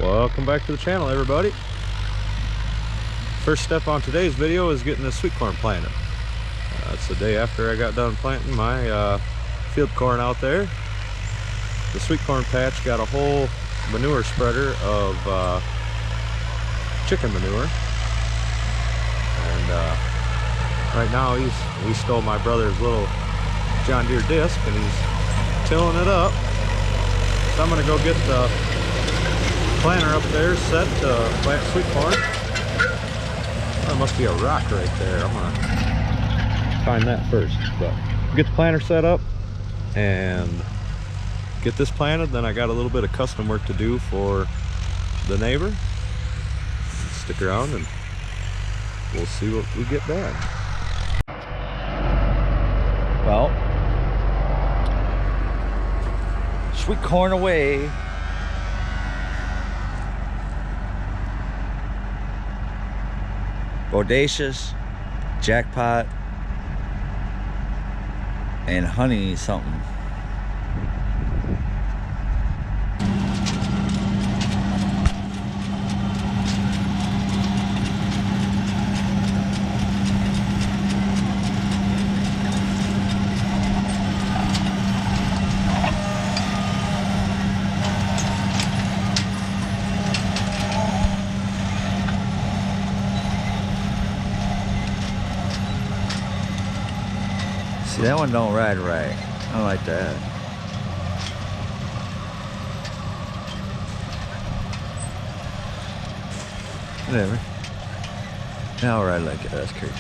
Welcome back to the channel, everybody. First step on today's video is getting this sweet corn planted. It's the day after I got done planting my field corn out there. The sweet corn patch got a whole manure spreader of chicken manure, and right now we stole my brother's little John Deere disc and he's tilling it up. So I'm gonna go get the planter up there set to plant sweet corn. Oh, there must be a rock right there. I'm gonna find that first, but get the planter set up and get this planted. Then I got a little bit of custom work to do for the neighbor. Stick around and we'll see what we get done. Well, sweet corn away. Bodacious, jackpot, and honey something. See, that one don't ride right. I don't like that. Whatever. Now I'll ride like that. That's crazy.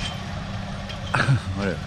Whatever.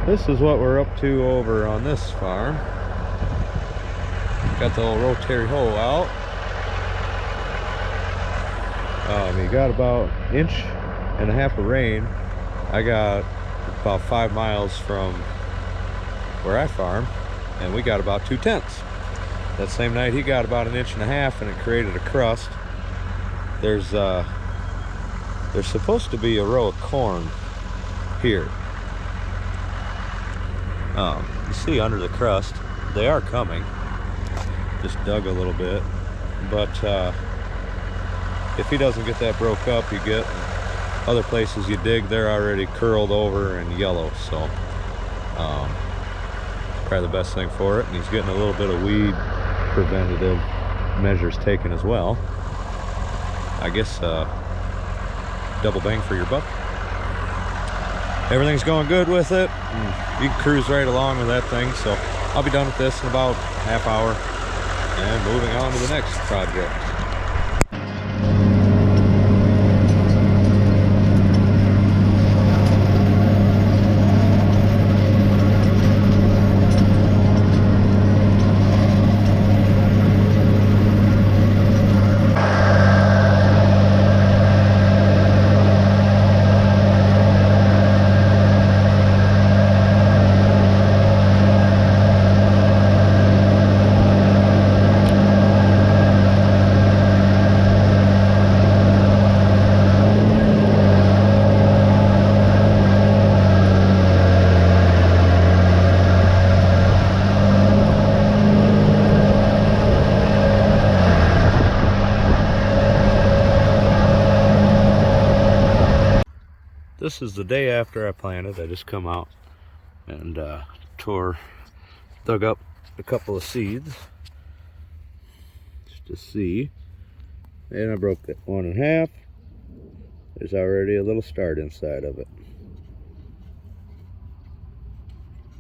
This is what we're up to over on this farm. Got the old Rotary hoe out. You got about 1.5 inches of rain. I got about 5 miles from where I farm, and we got about 2/10. That same night he got about 1.5 inches, and it created a crust. There's supposed to be a row of corn here. You see under the crust, they are coming. Just dug a little bit, but if he doesn't get that broke up, you get other places you dig, they're already curled over and yellow. So probably the best thing for it. And he's getting a little bit of weed preventative measures taken as well. I guess double bang for your buck. Everything's going good with it. You can cruise right along with that thing. So I'll be done with this in about half hour and moving on to the next project. This is the day after I planted. I just come out and dug up a couple of seeds just to see. And I broke that one in half. There's already a little start inside of it.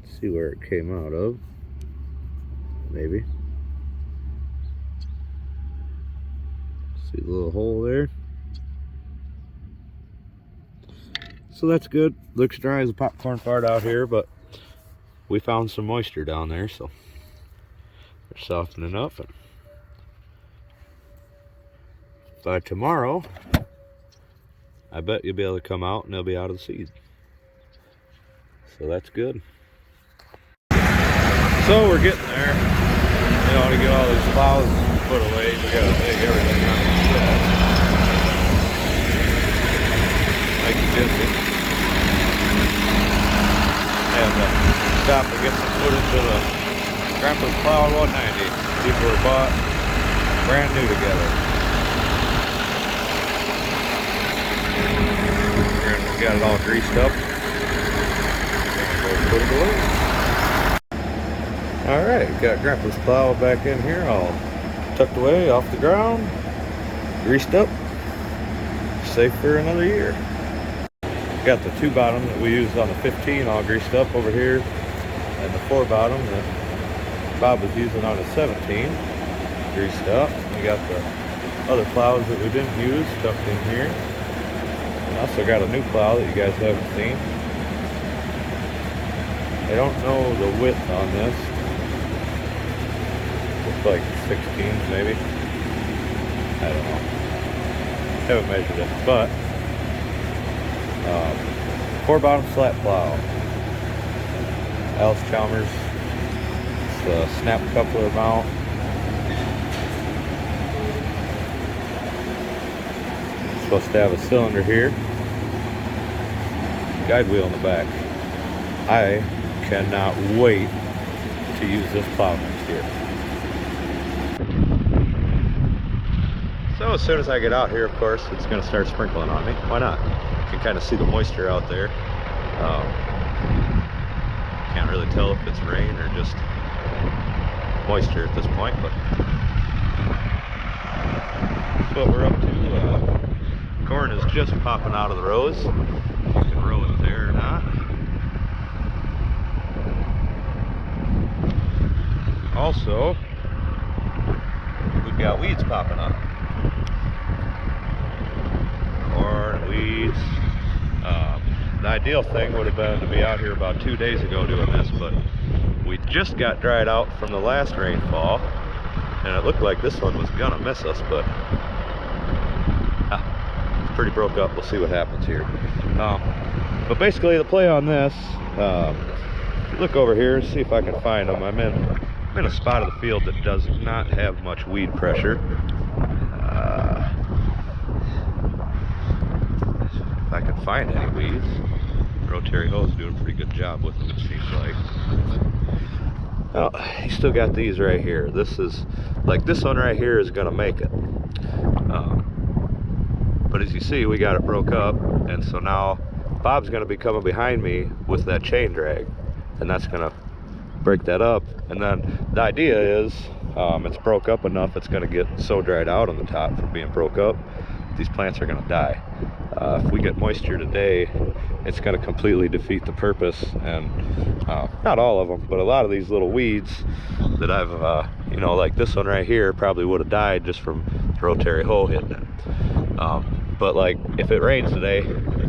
Let's see where it came out of. Maybe. See the little hole there. So that's good. Looks dry as a popcorn fart out here, but we found some moisture down there, so they're softening up. And by tomorrow, I bet you'll be able to come out and they'll be out of the seed. So that's good. So we're getting there. You know, to get all these plows put away, we gotta take everything out of the shed. Like you did it. And stop and get some footage of the Grandpa's Plow 190. These were bought brand new together. We got it all greased up. We'll put it away. Alright, got Grandpa's plow back in here, all tucked away off the ground, greased up, safe for another year. Got the 2 bottom that we used on the 15 all greased up over here, and the 4 bottom that Bob was using on the 17 greased up. We got the other plows that we didn't use tucked in here. And also got a new plow that you guys haven't seen. I don't know the width on this. Looks like 16s maybe. I don't know. Haven't measured it, but 4 bottom slat plow. Alice Chalmers. It's a snap coupler mount. It's supposed to have a cylinder here. Guide wheel in the back. I cannot wait to use this plow next year. So as soon as I get out here, of course, it's going to start sprinkling on me. Why not? You can kind of see the moisture out there. Can't really tell if it's rain or just moisture at this point, but that's what we're up to. Corn is just popping out of the rows. You can row it there or not. Also, we've got weeds popping up. Corn, weeds. The ideal thing would have been to be out here about 2 days ago doing this, but we just got dried out from the last rainfall, and it looked like this one was gonna miss us, but it's pretty broke up. We'll see what happens here. But basically the play on this, if you look over here, see if I can find them. I'm in a spot of the field that does not have much weed pressure. If I can find any weeds. Rotary hoe is doing a pretty good job with them, it seems like. Oh, you still got these right here. This is, like this one right here is gonna make it. But as you see, we got it broke up, and so now Bob's gonna be coming behind me with that chain drag, and that's gonna break that up. And then the idea is, it's broke up enough, it's gonna get so dried out on the top from being broke up, these plants are gonna die. If we get moisture today, it's going to completely defeat the purpose, and not all of them, but a lot of these little weeds that I've, you know, like this one right here probably would have died just from the rotary hoe hitting it. But like if it rains today,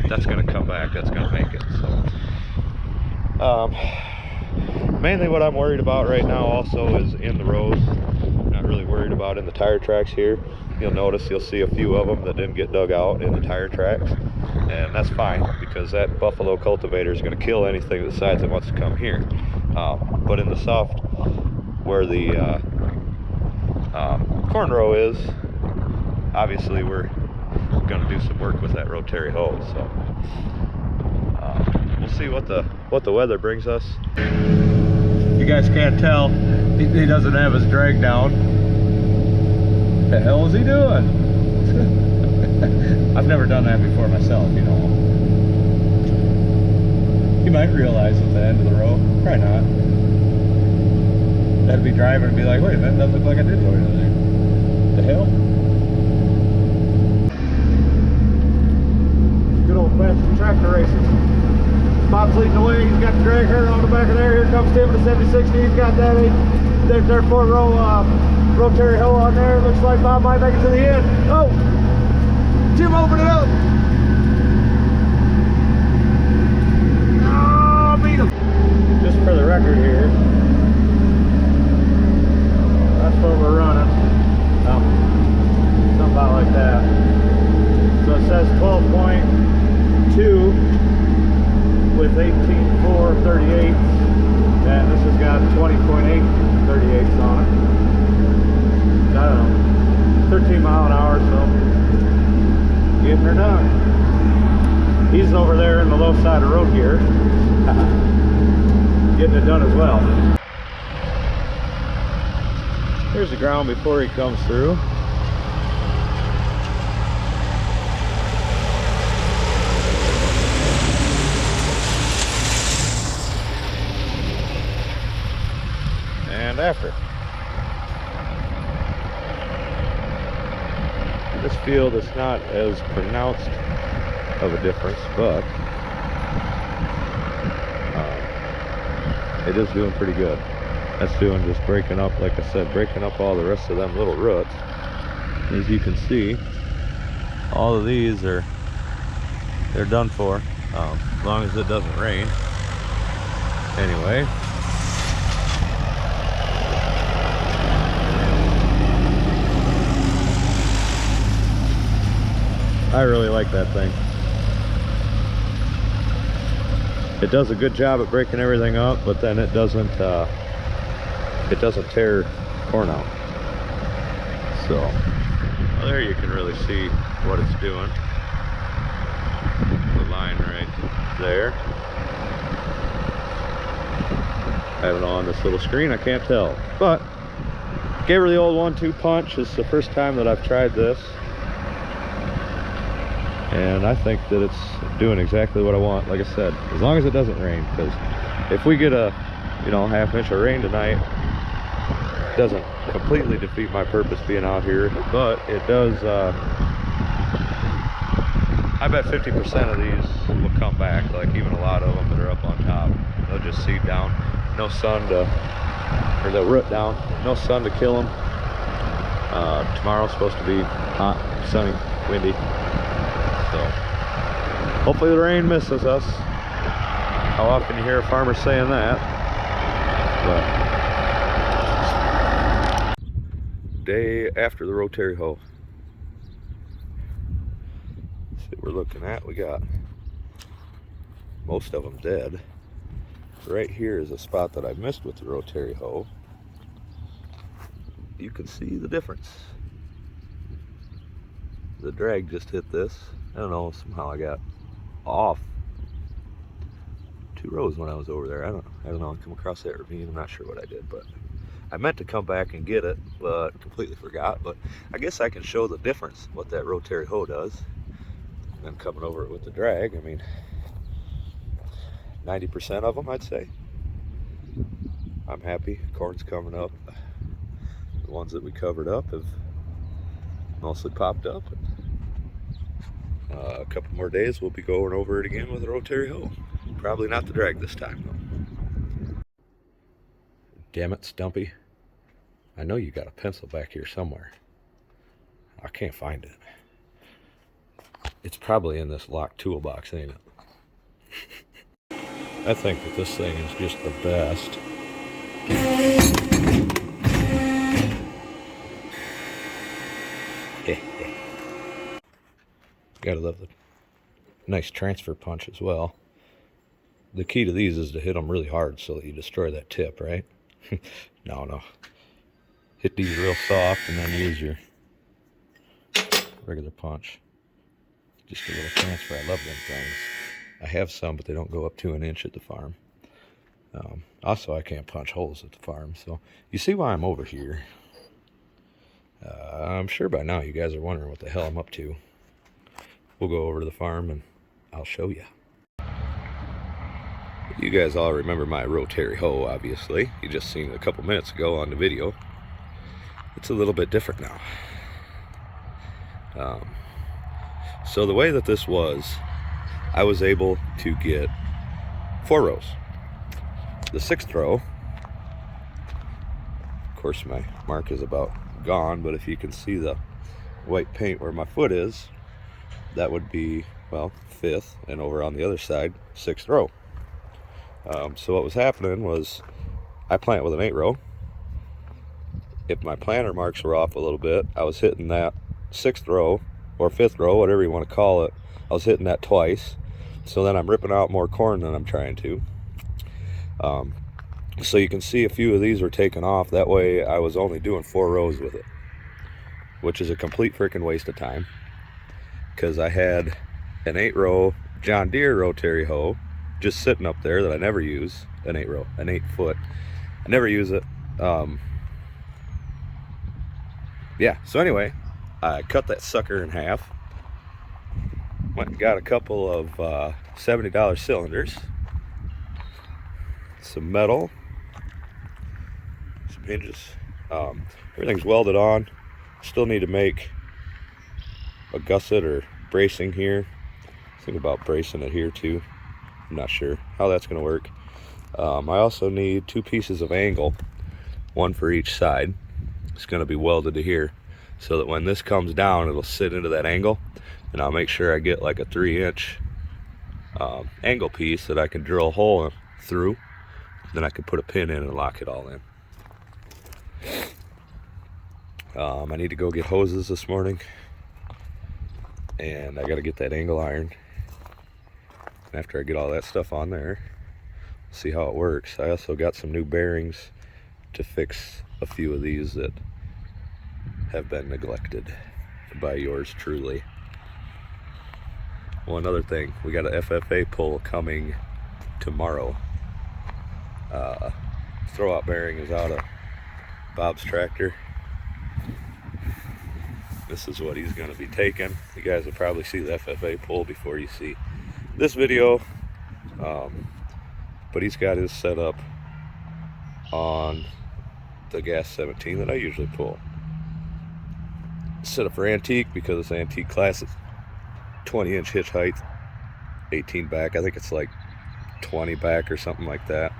that's going to come back, that's going to make it. So mainly what I'm worried about right now also is in the rows. Not really worried about in the tire tracks here. You'll notice, you'll see a few of them that didn't get dug out in the tire tracks, and that's fine because that buffalo cultivator is going to kill anything that decides it wants to come here. But in the soft, where the corn row is, obviously we're going to do some work with that rotary hoe. So we'll see what the weather brings us. You guys can't tell, he doesn't have his drag down. What the hell is he doing? I've never done that before myself, you know. He might realize at the end of the row. Probably not. That'd be driving and be like, wait, that doesn't look like I did go into there. The hell? Good old fashioned tractor races. Bob's leading the way. He's got the drag her on the back of there. Here comes Tim in the 7060. He's got that. There's their 4-row rotary hoe on there. Looks like Bob might make it to the end. Oh! Tim opened it up. Oh, beat him. Just for the record here, that's what we're running. Something about like that. So it says 12.2 with 18.438, and this has got 20.838 on it. I don't know, 13 mile an hour, so getting her done. He's over there in the low side of the road here, getting it done as well. Here's the ground before he comes through. And after. This field is not as pronounced of a difference, but it is doing pretty good. That's doing just breaking up, like I said, breaking up all the rest of them little roots. As you can see, all of these they're done for, as long as it doesn't rain. Anyway, I really like that thing. It does a good job at breaking everything up, but then it doesn't tear corn out. So well, there you can really see what it's doing. The line right there. I have it on this little screen, I can't tell. But gave her the old 1-2 punch. This is the first time that I've tried this, and I think that it's doing exactly what I want. Like I said, as long as it doesn't rain, because if we get a half inch of rain tonight, it doesn't completely defeat my purpose being out here, but it does. I bet 50% of these will come back, like even a lot of them that are up on top, they'll just seed down. No sun to, or they'll root down. No sun to kill them. Tomorrow's supposed to be hot, sunny, windy. So hopefully the rain misses us. How often you hear a farmer saying that? But day after the rotary hoe. See what we're looking at. We got most of them dead. Right here is a spot that I missed with the rotary hoe. You can see the difference. The drag just hit this. I don't know, somehow I got off 2 rows when I was over there. I don't know, I come across that ravine. I'm not sure what I did, but I meant to come back and get it, but completely forgot. But I guess I can show the difference, what that rotary hoe does. And then coming over it with the drag, I mean, 90% of them, I'd say. I'm happy. Corn's coming up. The ones that we covered up have mostly popped up. A couple more days, we'll be going over it again with a rotary hoe. Probably not the drag this time, though. Damn it, Stumpy. I know you got a pencil back here somewhere. I can't find it. It's probably in this locked toolbox, ain't it? I think that this thing is just the best. Gotta love the nice transfer punch as well. The key to these is to hit them really hard so that you destroy that tip, right? No. Hit these real soft and then use your regular punch. Just a little transfer. I love them things. I have some, but they don't go up to 1 inch at the farm. Also, I can't punch holes at the farm, so you see why I'm over here. I'm sure by now you guys are wondering what the hell I'm up to. We'll go over to the farm and I'll show you. You guys all remember my Rotary hoe, obviously. You just seen it a couple minutes ago on the video. It's a little bit different now. So the way that this was, I was able to get 4 rows. The 6th row, of course my mark is about gone, but if you can see the white paint where my foot is, that would be, well, 5th, and over on the other side, 6th row. So what was happening was I plant with an 8 row. If my planter marks were off a little bit, I was hitting that 6th row or 5th row, whatever you want to call it. I was hitting that twice. So then I'm ripping out more corn than I'm trying to. So you can see a few of these were taken off. That way I was only doing 4 rows with it, which is a complete freaking waste of time, because I had an 8 row John Deere Rotary hoe just sitting up there that I never use. An 8 row, an 8 foot. I never use it. Yeah, so anyway, I cut that sucker in half. Went and got a couple of $70 cylinders, some metal, some hinges. Everything's welded on. Still need to make a gusset or bracing here. Think about bracing it here too. I'm not sure how that's going to work. I also need 2 pieces of angle, one for each side. It's going to be welded to here, so that when this comes down, it'll sit into that angle, and I'll make sure I get like a 3-inch angle piece that I can drill a hole through. Then I can put a pin in and lock it all in. I need to go get hoses this morning, and I got to get that angle iron. And after I get all that stuff on there, see how it works. I also got some new bearings to fix a few of these that have been neglected by yours truly. One other thing, we got a FFA pull coming tomorrow. Throwout bearing is out of Bob's tractor. This is what he's going to be taking. You guys will probably see the FFA pull before you see this video. But he's got his set up on the gas 17 that I usually pull. Set up for antique because it's antique classic. 20-inch hitch height, 18 back. I think it's like 20 back or something like that.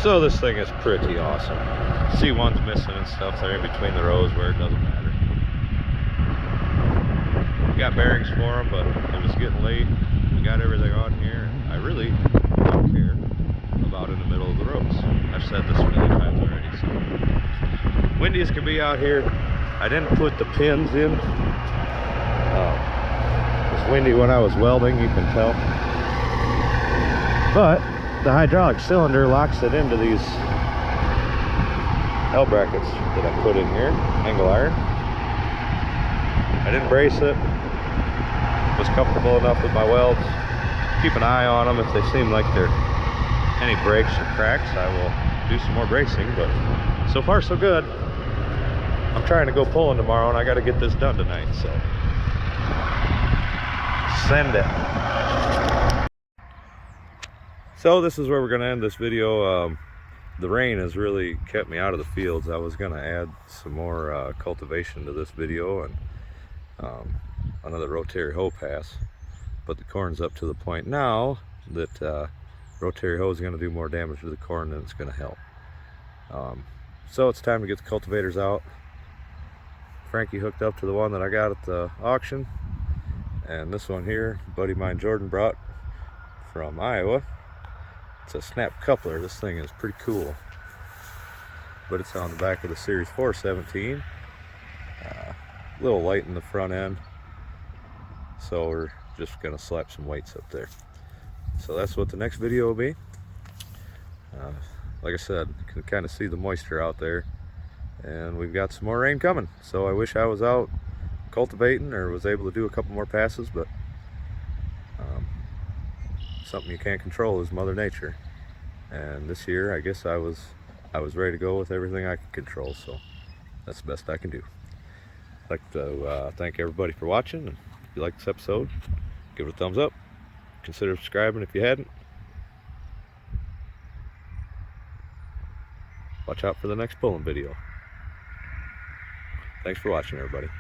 So this thing is pretty awesome. See, one's missing and stuff there in between the rows where it doesn't matter. We got bearings for them, but it was getting late. We got everything on here. I really don't care about in the middle of the rows. I've said this many times already. So windy as can be out here. I didn't put the pins in. It was windy when I was welding, you can tell. But the hydraulic cylinder locks it into these L brackets that I put in here, angle iron. I didn't brace it. Was comfortable enough with my welds. Keep an eye on them. If they seem like they're any breaks or cracks, I will do some more bracing, but so far so good. I'm trying to go pulling tomorrow, and I got to get this done tonight, so send it. So this is where we're going to end this video. The rain has really kept me out of the fields. I was going to add some more cultivation to this video and another Rotary hoe pass, but the corn's up to the point now that Rotary hoe is going to do more damage to the corn than it's going to help. So it's time to get the cultivators out. Frankie hooked up to the one that I got at the auction, and this one here, a buddy of mine Jordan brought from Iowa. It's a snap coupler. This thing is pretty cool, but it's on the back of the Series 417. Little light in the front end, so we're just gonna slap some weights up there. So that's what the next video will be. like I said, you can kind of see the moisture out there, and we've got some more rain coming. So I wish I was out cultivating or was able to do a couple more passes, but something you can't control is Mother Nature. And this year, I guess I was ready to go with everything I could control, so that's the best I can do. I'd like to thank everybody for watching, and if you like this episode, give it a thumbs up. Consider subscribing if you hadn't. Watch out for the next pulling video. Thanks for watching, everybody.